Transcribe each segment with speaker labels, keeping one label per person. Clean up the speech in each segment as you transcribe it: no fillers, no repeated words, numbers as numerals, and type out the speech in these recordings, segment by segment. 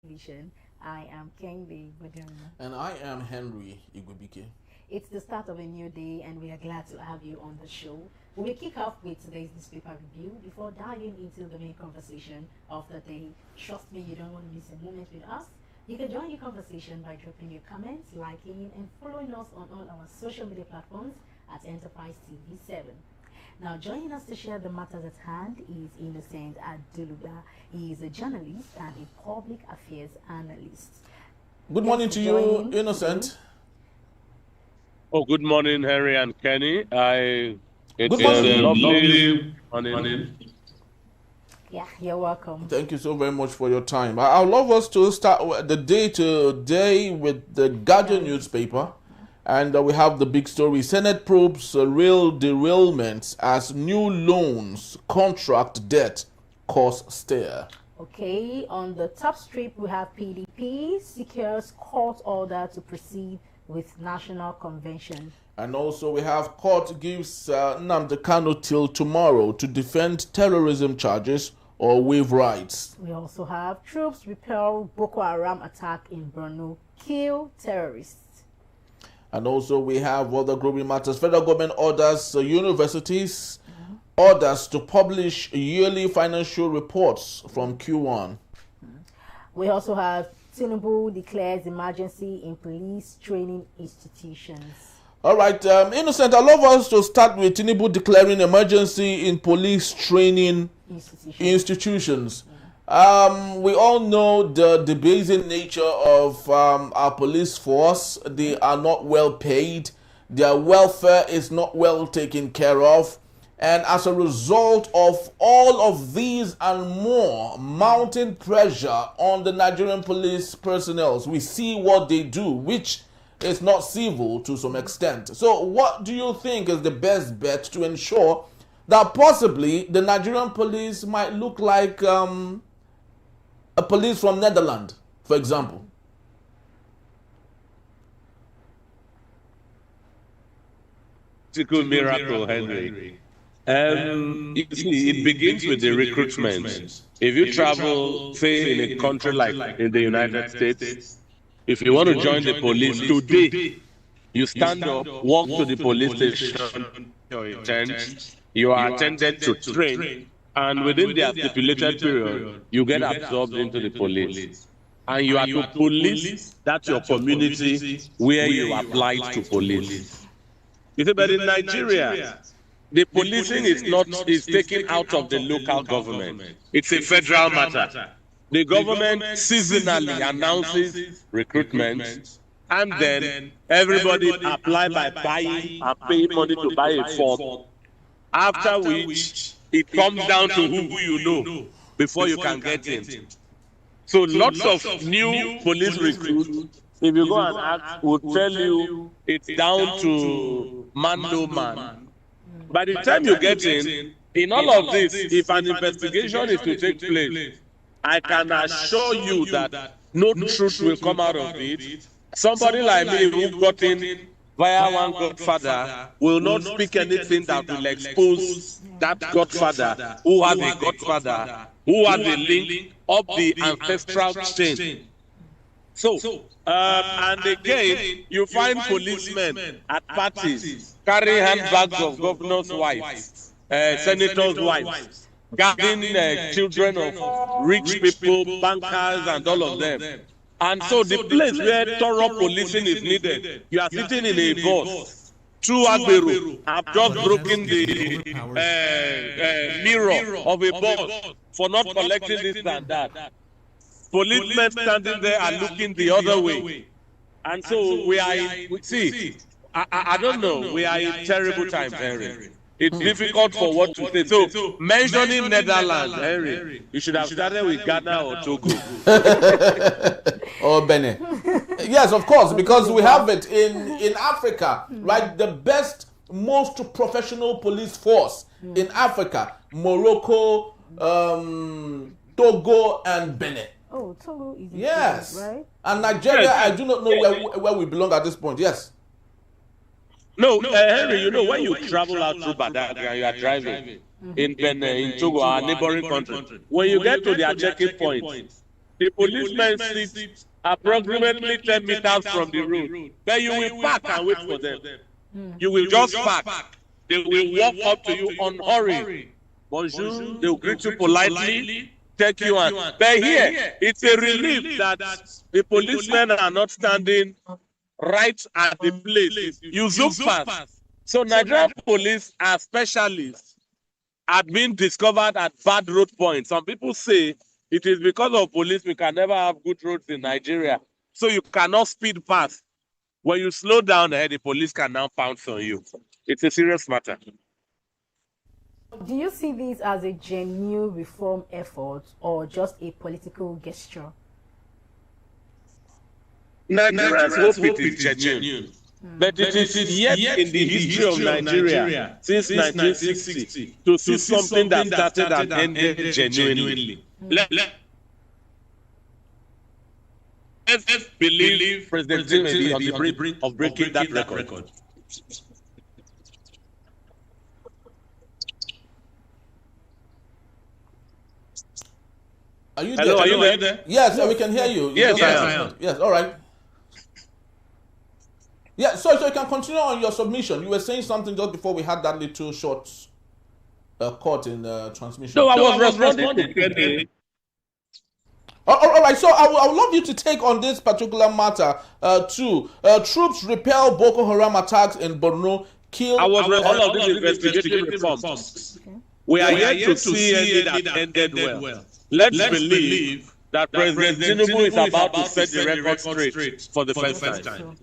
Speaker 1: Edition. I am Kendi Badana.
Speaker 2: And I am Henry Igubike.
Speaker 1: It's the start of a new day, and we are glad to have you on the show. We will kick off with today's newspaper review before diving into the main conversation of the day. Trust me, you don't want to miss a moment with us. You can join the conversation by dropping your comments, liking, and following us on all our social media platforms at Enterprise TV 7. Now, joining us to share the matters at hand is Innocent Aduluga. He is a journalist and a public affairs analyst.
Speaker 2: Good morning to you, Innocent.
Speaker 3: Oh, good morning, Harry and Kenny.
Speaker 2: Good morning.
Speaker 3: Lovely morning.
Speaker 1: Yeah, you're welcome.
Speaker 2: Thank you so very much for your time. I'd love us to start the day today with the Guardian newspaper. And we have the big story. Senate probes real derailments as new loans contract debt cause stir.
Speaker 1: Okay, on the top strip, we have PDP secures court order to proceed with national convention.
Speaker 2: And also we have court gives Nnamdi Kanu till tomorrow to defend terrorism charges or waive rights.
Speaker 1: We also have troops repel Boko Haram attack in Borno, kill terrorists.
Speaker 2: And also we have other global matters. Federal government orders universities orders to publish yearly financial reports from Q1.
Speaker 1: We also have Tinubu declares emergency in police training institutions.
Speaker 2: All right, Innocent, I love us to start with Tinubu declaring emergency in police training institutions. We all know the debasing nature of our police force. They are not well paid. Their welfare is not well taken care of. And as a result of all of these and more mounting pressure on the Nigerian police personnel, we see what they do, which is not civil to some extent. So what do you think is the best bet to ensure that possibly the Nigerian police might look like a police from Netherlands, for example?
Speaker 3: Political miracle, Henry. You see, it begins with the recruitment. If you travel, say, in a country like in the United States, if you want to join the police today, you stand up, walk to the police station, you are attended to train, and within the stipulated period, you get absorbed into the police. And you are to police that your community where you applied to police. You see, but in Nigeria, the policing is taken out of the local government. It's a federal matter. The government seasonally announces recruitment, and then everybody apply by buying and paying money to buy a form. After which, it comes down to who you know before you can get in. So lots of new police recruits, if you go and ask, will tell you it's down to man no man. By the time you get in all of this, if an investigation is to take place, I can assure you that no truth will come out of it. Somebody like me who got in via one godfather will not speak anything that will expose that godfather who has a godfather who has a link up the ancestral chain. So, and again, you find policemen at parties carrying handbags of governors' wives, senators' wives, guarding children of rich people, bankers, and all of them. And so the place where thorough policing is needed, you are sitting in a bus. Two Agberu have just broken the mirror of a bus for not collecting this and that. Policemen standing there and looking the other way. And so we are, I don't know, we are in terrible times, Henry. It's difficult for what to say. So, mentioning Netherlands, Henry, you should have started with Ghana or Togo.
Speaker 2: Or Benin. Yes, of course, because we have it in Africa, right? The best, most professional police force in Africa, Morocco, Togo, and Benin.
Speaker 1: Oh, Togo is
Speaker 2: yes,
Speaker 1: right?
Speaker 2: And Nigeria, I do not know where we belong at this point. Yes.
Speaker 3: No, Henry, you know, when you travel out through Badagry and you are driving in Benin, in Togo, our neighboring country, when you get to their checking point, The policemen sit approximately 10 meters from the road. But you will park and wait for them. You will just park. They will walk up to you unhurried. Bonjour, they will greet you politely, take you on. But here, it's a relief that the policemen are not standing right at the place. You zoom past. So Nigerian police are specialists at being discovered at bad road points. Some people say it is because of police we can never have good roads in Nigeria. So you cannot speed past. When you slow down, the police can now pounce on you. It's a serious matter.
Speaker 1: Do you see this as a genuine reform effort or just a political gesture?
Speaker 3: Nigerians hope it is genuine. But it is yet in the history of Nigeria since 1960 to see something that started and ended genuinely. Let's believe President Tinubu on the brink of breaking that record.
Speaker 2: Are you
Speaker 3: Hello,
Speaker 2: there?
Speaker 3: are you there?
Speaker 2: Yes, we can hear you.
Speaker 3: Yes, I am.
Speaker 2: Yes, all right. Yeah, so you can continue on your submission. You were saying something just before we had that little short cut in transmission.
Speaker 3: No, I was responding to Gregory.
Speaker 2: All right, so I would love you to take on this particular matter too. Troops repel Boko Haram attacks in Borno, kill...
Speaker 3: I was all of these investigative reforms. Okay. We are yet to see any that ended well. Let's believe that President Tinubu is about to set the record straight for the first time.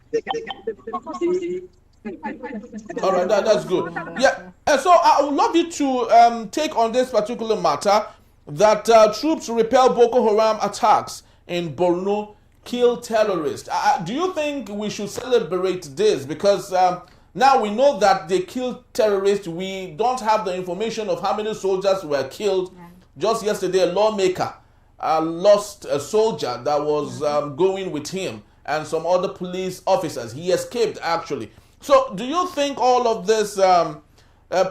Speaker 2: All right, that's good. Yeah, and so I would love you to take on this particular matter, that troops repel Boko Haram attacks in Borno, kill terrorists. Do you think we should celebrate this? Because now we know that they killed terrorists. We don't have the information of how many soldiers were killed. Just yesterday, a lawmaker lost a soldier that was going with him and some other police officers. He escaped, actually. So do you think all of this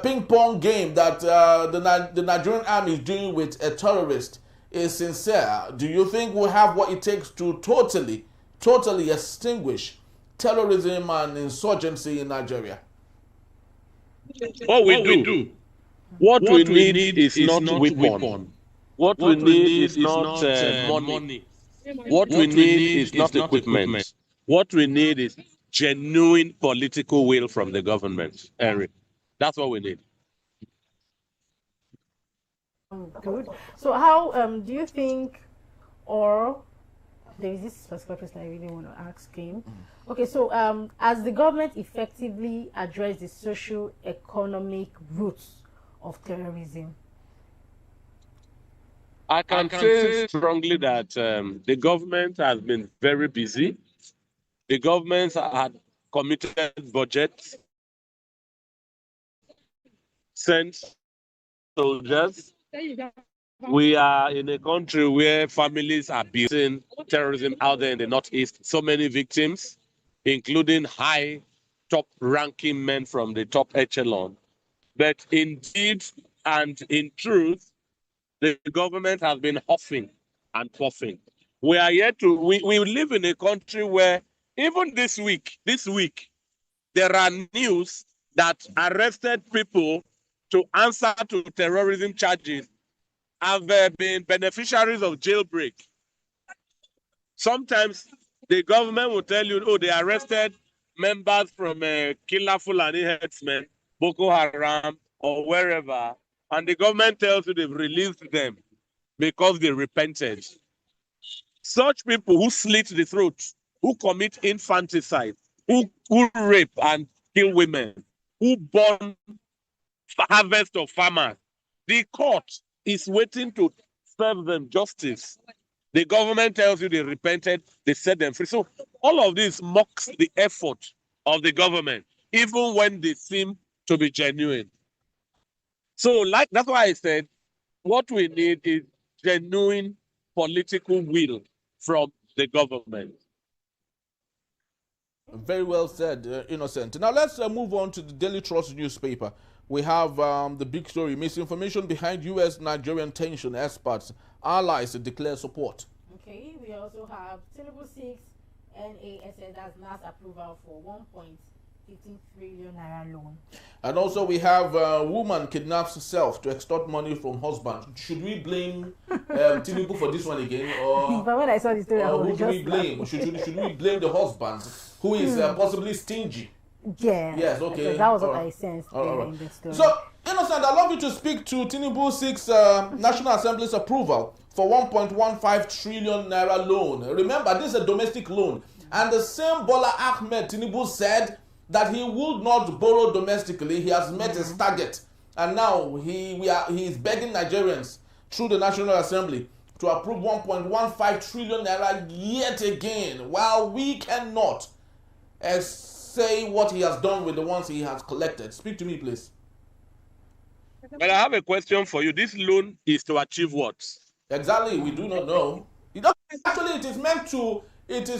Speaker 2: ping-pong game that the Nigerian army is doing with a terrorist is sincere? Do you think we have what it takes to totally extinguish terrorism and insurgency in Nigeria?
Speaker 3: What we do. What we need is not weapon. What we need is not money. What we need is not equipment. What we need is genuine political will from the government, Henry. That's what we need.
Speaker 1: Good. So how do you think, or there is this specific question I really want to ask him. Okay, so as the government effectively address the socio-economic roots of terrorism?
Speaker 3: I can say strongly that the government has been very busy. The government had committed budgets, sent soldiers. We are in a country where families are beating terrorism out there in the Northeast. So many victims, including high top-ranking men from the top echelon. But indeed and in truth, the government has been huffing and puffing. We are yet to, we live in a country where even this week, there are news that arrested people to answer to terrorism charges have been beneficiaries of jailbreak. Sometimes the government will tell you, oh, they arrested members from Killer Fulani herdsmen, Boko Haram, or wherever, and the government tells you they've released them because they repented. Such people who slit the throat, who commit infanticide, who rape and kill women, who burn harvest of farmers, the court is waiting to serve them justice. The government tells you they repented, they set them free. So all of this mocks the effort of the government, even when they seem to be genuine. So that's why I said, what we need is genuine political will from the government.
Speaker 2: Very well said, Innocent. Now let's move on to the Daily Trust newspaper. We have the big story: misinformation behind U.S.-Nigerian tension. Experts, allies declare support.
Speaker 1: Okay. Okay, we also have Tinubu 6 NASS as NAS approval for 1.15 trillion naira loan.
Speaker 2: And also we have woman kidnaps herself to extort money from husband. Should we blame Tinubu for this one again, or
Speaker 1: but when I saw the story,
Speaker 2: who do we blame? Should we blame the husband who is possibly stingy?
Speaker 1: Yeah.
Speaker 2: Yes. Okay.
Speaker 1: So that was what I sensed in the story.
Speaker 2: So, Innocent, I'd love you to speak to Tinubu 6 National Assembly's approval for 1.15 trillion naira loan. Remember, this is a domestic loan, and the same Bola Ahmed Tinubu said that he would not borrow domestically. He has met his target, and now he is begging Nigerians through the National Assembly to approve 1.15 trillion naira yet again, while we cannot say what he has done with the ones he has collected. Speak to me, please.
Speaker 3: But I have a question for you. This loan is to achieve what?
Speaker 2: Exactly, we do not know. Actually, it is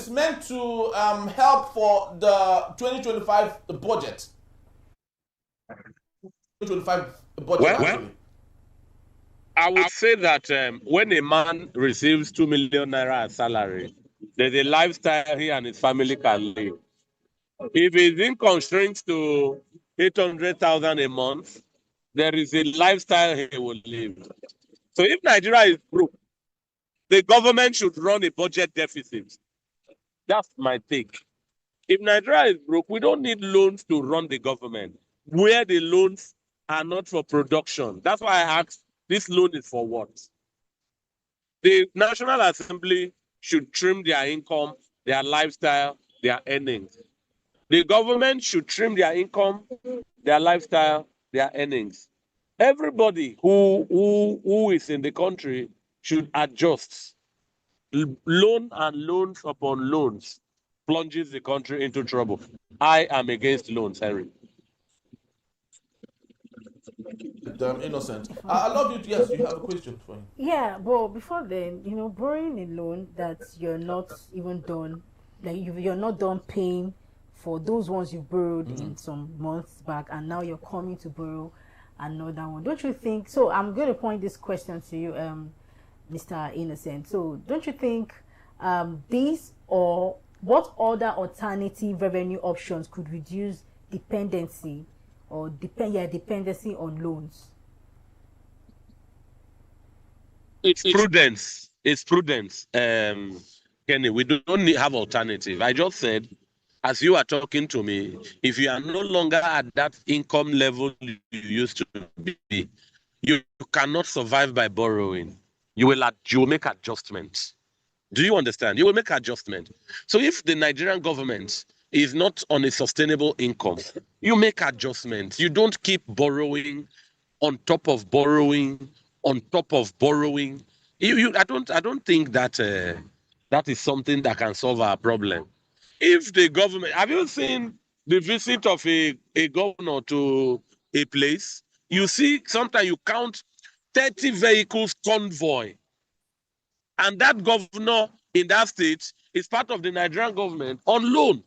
Speaker 2: meant to help for the 2025 budget. 2025 budget.
Speaker 3: Well, I would say that when a man receives 2 million naira as salary, there's a lifestyle he and his family can live. If his income shrinks to 800,000 a month, there is a lifestyle he will live. So if Nigeria is broke, the government should run a budget deficit. That's my take. If Nigeria is broke, we don't need loans to run the government, where the loans are not for production. That's why I asked, this loan is for what? The National Assembly should trim their income, their lifestyle, their earnings. The government should trim their income, their lifestyle, their earnings. Everybody who is in the country should adjust. Loan and loans upon loans plunges the country into trouble. I am against loans, Henry.
Speaker 2: Innocent. I love you. Yes, you have a question for him.
Speaker 1: Yeah, but before then, borrowing a loan that you're not even done, like you're not done paying for those ones you borrowed in some months back, and now you're coming to borrow another one. Don't you think? So I'm going to point this question to you, Mr. Innocent. So don't you think these or what other alternative revenue options could reduce dependency or dependency on loans?
Speaker 3: It's prudence. It's prudence. Kenny, we don't have alternative. I just said, as you are talking to me, if you are no longer at that income level you used to be, you cannot survive by borrowing. You will make adjustments. Do you understand? You will make adjustments. So if the Nigerian government is not on a sustainable income, you make adjustments. You don't keep borrowing on top of borrowing on top of borrowing. I don't think that that is something that can solve our problem. If the government, have you seen the visit of a governor to a place? You see, sometimes you count 30 vehicles convoy. And that governor in that state is part of the Nigerian government on loan.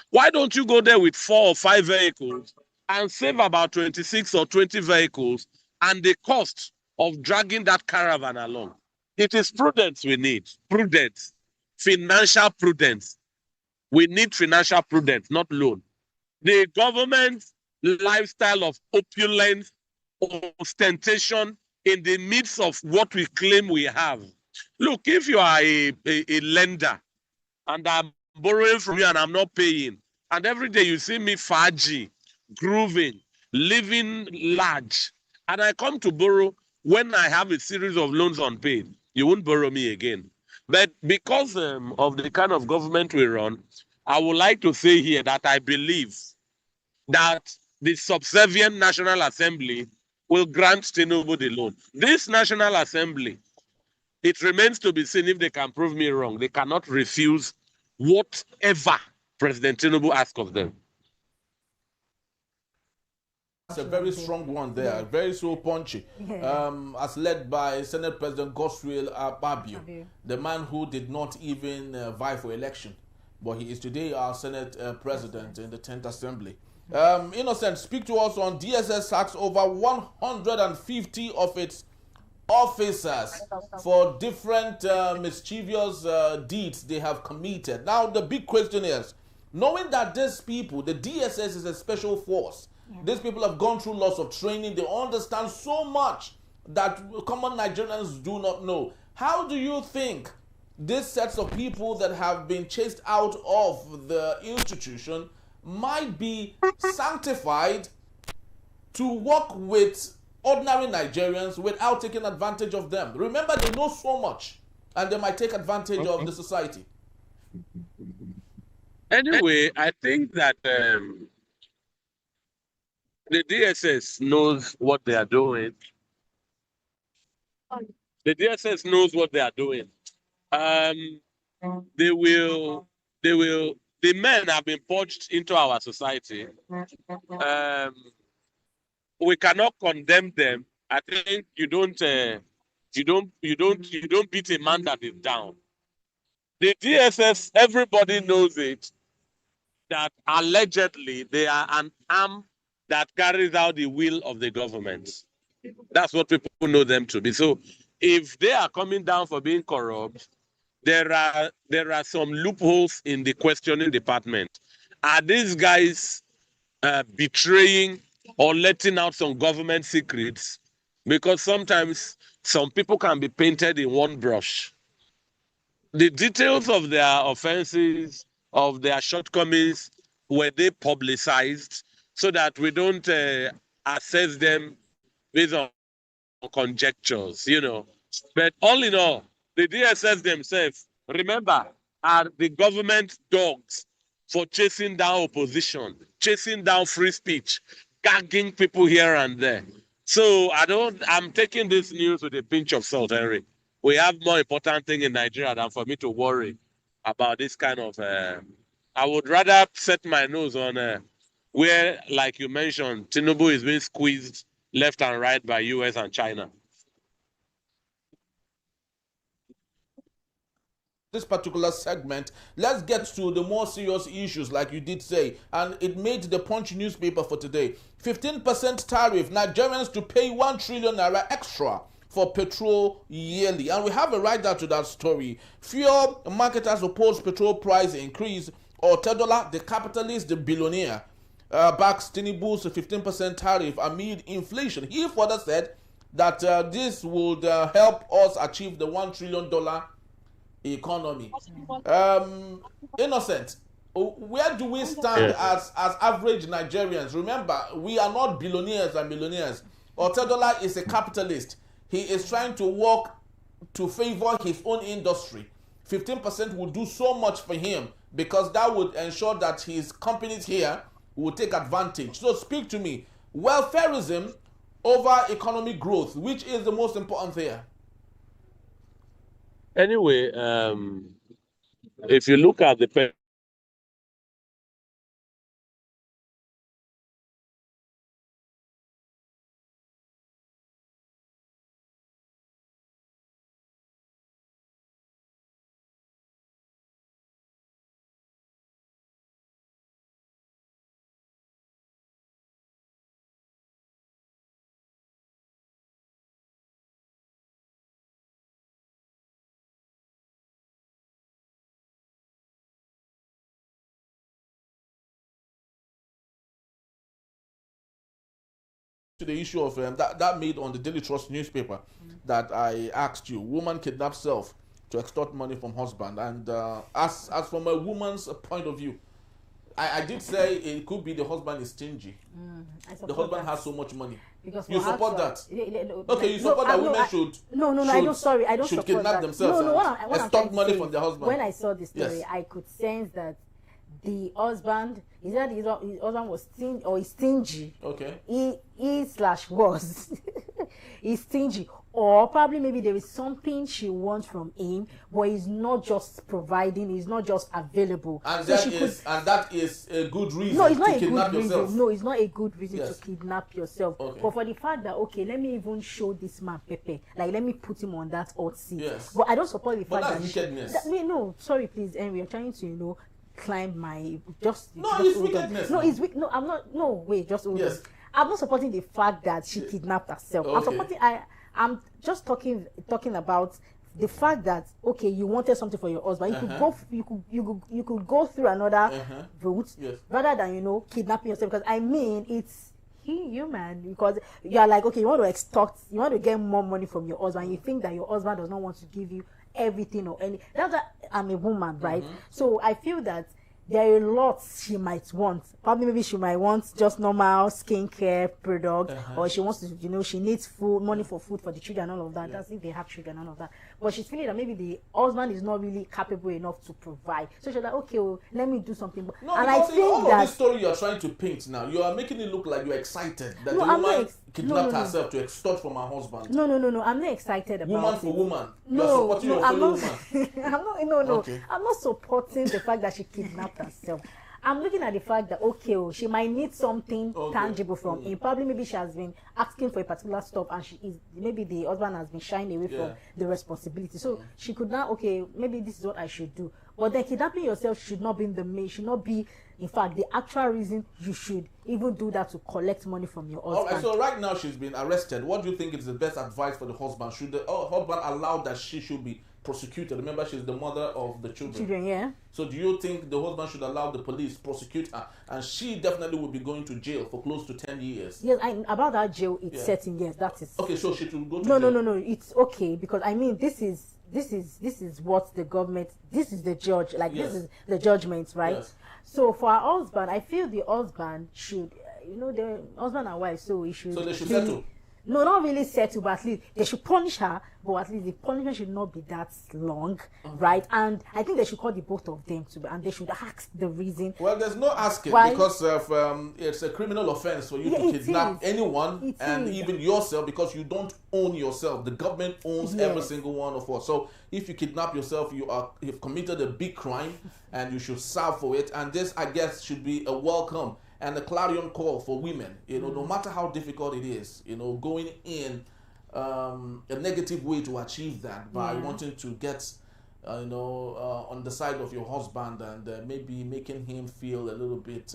Speaker 3: Why don't you go there with 4 or 5 vehicles and save about 26 or 20 vehicles and the cost of dragging that caravan along? It is prudence we need. Prudence. Financial prudence. We need financial prudence, not loan. The government's lifestyle of opulence, ostentation in the midst of what we claim we have. Look, if you are a lender and I'm borrowing from you and I'm not paying, and every day you see me fudgy, grooving, living large, and I come to borrow when I have a series of loans unpaid, you won't borrow me again. But because of the kind of government we run, I would like to say here that I believe that the subservient National Assembly will grant Tinubu the loan. This National Assembly, it remains to be seen if they can prove me wrong. They cannot refuse whatever President Tinubu asks of them.
Speaker 2: That's a very strong one there, very so punchy. As led by Senate President Godswill Akpabio, the man who did not even vie for election, but he is today our Senate President in the 10th Assembly. Innocent, speak to us on DSS sacks over 150 of its officers for different mischievous deeds they have committed. Now, the big question is, knowing that these people, the DSS is a special force, these people have gone through lots of training, they understand so much that common Nigerians do not know. How do you think these sets of people that have been chased out of the institution might be sanctified to work with ordinary Nigerians without taking advantage of them? Remember, they know so much and they might take advantage of the society.
Speaker 3: Anyway, I think that the DSS knows what they are doing. The DSS knows what they are doing. The men have been poached into our society. We cannot condemn them. I think you don't beat a man that is down. The DSS, everybody knows it, that allegedly they are an arm that carries out the will of the government. That's what people know them to be. So if they are coming down for being corrupt, there are some loopholes in the questioning department. Are these guys betraying or letting out some government secrets? Because sometimes some people can be painted in one brush. The details of their offenses, of their shortcomings, were they publicized so that we don't assess them based on conjectures, you know? But all in all, the DSS themselves, remember, are the government dogs for chasing down opposition, chasing down free speech, gagging people here and there. So I'm taking this news with a pinch of salt, Henry. We have more important thing in Nigeria than for me to worry about this kind of, I would rather set my nose on where, like you mentioned, Tinubu is being squeezed left and right by US and China.
Speaker 2: This particular segment, let's get to the more serious issues, like you did say, and it made the Punch newspaper for today. 15% tariff, Nigerians to pay 1 trillion naira extra for petrol yearly. And we have a write down to that story. Fuel marketers oppose petrol price increase, or Tedola, the capitalist, the billionaire, backs Tinubu's 15% tariff amid inflation. He further said that this would help us achieve the $1 trillion economy. Innocent, where do we stand as average Nigerians? Remember, we are not billionaires and millionaires. Otedola is a capitalist. He is trying to work to favor his own industry. 15% would do so much for him because that would ensure that his companies here will take advantage. So speak to me. Welfarism over economic growth, which is the most important here?
Speaker 3: Anyway, if you look at the
Speaker 2: to the issue of that made on the Daily Trust newspaper that I asked you, woman kidnaps self to extort money from husband, and as from a woman's point of view, I did say it could be the husband is stingy. The husband has so much money. Because you support that? Okay, you support that women should.
Speaker 1: No, I don't. Sorry, I don't
Speaker 2: should
Speaker 1: support
Speaker 2: kidnap
Speaker 1: that.
Speaker 2: themselves
Speaker 1: No,
Speaker 2: and extort money from their husband.
Speaker 1: When I saw the story,
Speaker 2: Yes.
Speaker 1: I could sense that the husband, is that his husband was stingy or is stingy.
Speaker 2: Okay.
Speaker 1: He slash was. He's stingy. Or probably maybe there is something she wants from him, but he's not just providing, he's not just available.
Speaker 2: And
Speaker 1: So
Speaker 2: that is a good reason
Speaker 1: no, it's not
Speaker 2: to
Speaker 1: a
Speaker 2: kidnap
Speaker 1: good
Speaker 2: yourself.
Speaker 1: reason. No, it's not a good reason
Speaker 2: Yes.
Speaker 1: to kidnap yourself.
Speaker 2: Okay.
Speaker 1: But for the fact that, okay, let me even show this man Pepe, like let me put him on that hot seat.
Speaker 2: Yes.
Speaker 1: But I don't support the
Speaker 2: But
Speaker 1: fact
Speaker 2: that's
Speaker 1: that
Speaker 2: wickedness.
Speaker 1: no, sorry, please, Henry, I'm trying to, climb my just.
Speaker 2: No,
Speaker 1: just
Speaker 2: it's
Speaker 1: hold on.
Speaker 2: wickedness.
Speaker 1: No, it's no, I'm not. No, wait, just hold
Speaker 2: Yes.
Speaker 1: on. I'm not supporting the fact that she kidnapped herself. I'm
Speaker 2: Okay.
Speaker 1: supporting. I'm just talking about the fact that, okay, you wanted something for your husband, you could go through another route rather than, you know, kidnapping yourself. Because I mean, it's human, because you are like, okay, you want to extort, you want to get more money from your husband, you think that your husband does not want to give you everything or any. That's why I'm a woman, right? So I feel that there are lots she might want. Probably maybe she might want just normal skincare product, or she wants to, you know, she needs food, money for food for the children and all of that. That's if they have children and all of that. But she's feeling that maybe the husband is not really capable enough to provide. So she's like, okay, well, let me do something.
Speaker 2: No,
Speaker 1: and
Speaker 2: because
Speaker 1: I think
Speaker 2: all
Speaker 1: that
Speaker 2: of this story you're trying to paint now, you are making it look like you're excited that the woman kidnapped herself to extort from her husband.
Speaker 1: No. I'm not excited about
Speaker 2: woman for woman.
Speaker 1: No,
Speaker 2: you're supporting your fellow woman.
Speaker 1: Okay. I'm not supporting the fact that she kidnapped herself. I'm looking at the fact that, okay, she might need something tangible from him. Probably maybe she has been asking for a particular stuff, and maybe the husband has been shying away from the responsibility. So she could now, okay, maybe this is what I should do. But then kidnapping yourself should not be the main, should not be, in fact, the actual reason you should even do that, to collect money from your husband.
Speaker 2: All right, so right now she's been arrested. What do you think is the best advice for the husband? Should the husband allow that she should be prosecuted? Remember, she's the mother of the children.
Speaker 1: Yeah.
Speaker 2: So do you think the husband should allow the police prosecute her? And she definitely will be going to jail for close to 10 years.
Speaker 1: Yes, about that jail, it's certain, yes, that is.
Speaker 2: Okay, so she should go to jail.
Speaker 1: No, it's okay, because I mean, this is what the government, this is the judge, like this is the judgment, right?
Speaker 2: Yes.
Speaker 1: So for our husband, I feel the husband should, you know, the husband and wife, so he should.
Speaker 2: So they should settle.
Speaker 1: No, not really settle, but at least they should punish her, but at least the punishment should not be that long, right? And I think they should call the both of them to, and they should ask the reason.
Speaker 2: Well, there's no asking, because of it's a criminal offense for you to kidnap anyone, and even yourself, because you don't own yourself. The government owns every single one of us. So if you kidnap yourself, you've committed a big crime, and you should serve for it. And this, I guess, should be a welcome and a clarion call for women, you know, no matter how difficult it is, you know, going in a negative way to achieve that by wanting to get, on the side of your husband, and maybe making him feel a little bit,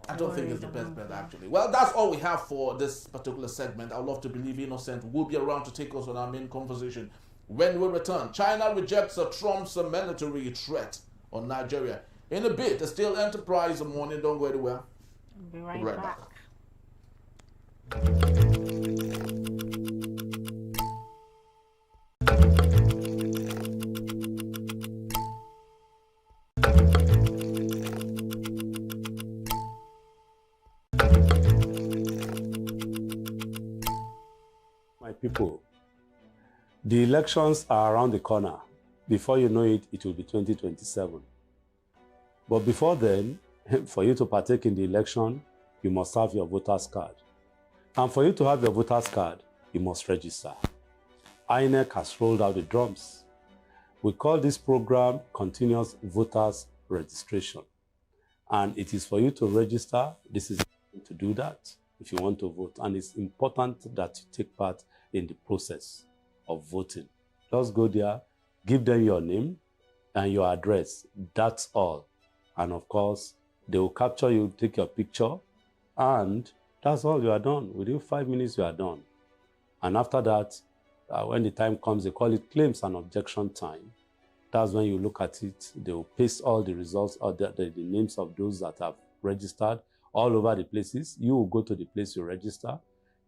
Speaker 2: I don't think it's the best bet, actually. Well, that's all we have for this particular segment. I'd love to believe Innocent will be around to take us on our main conversation when we return. China rejects Trump's military threat on Nigeria. In a bit, the Steel Enterprise morning. Don't go anywhere.
Speaker 1: We'll be right back.
Speaker 4: My people, the elections are around the corner. Before you know it, it will be 2027. But before then, for you to partake in the election, you must have your voter's card. And for you to have your voter's card, you must register. INEC has rolled out the drums. We call this program Continuous Voters Registration. And it is for you to register. This is to do that if you want to vote. And it's important that you take part in the process of voting. Just go there, give them your name and your address. That's all. And of course, they will capture you, take your picture, and that's all. You are done. Within 5 minutes, you are done. And after that, when the time comes, they call it claims and objection time. That's when you look at it. They will paste all the results, or the names of those that have registered all over the places. You will go to the place you register,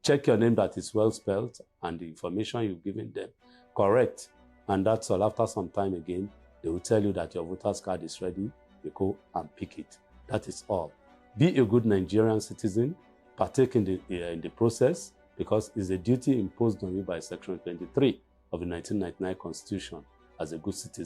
Speaker 4: check your name that is well spelled, and the information you've given them correct. And that's all. After some time again, they will tell you that your voter's card is ready. You go and pick it. That is all. Be a good Nigerian citizen. Partake in the process, because it's a duty imposed on you by Section 23 of the 1999 Constitution as a good citizen.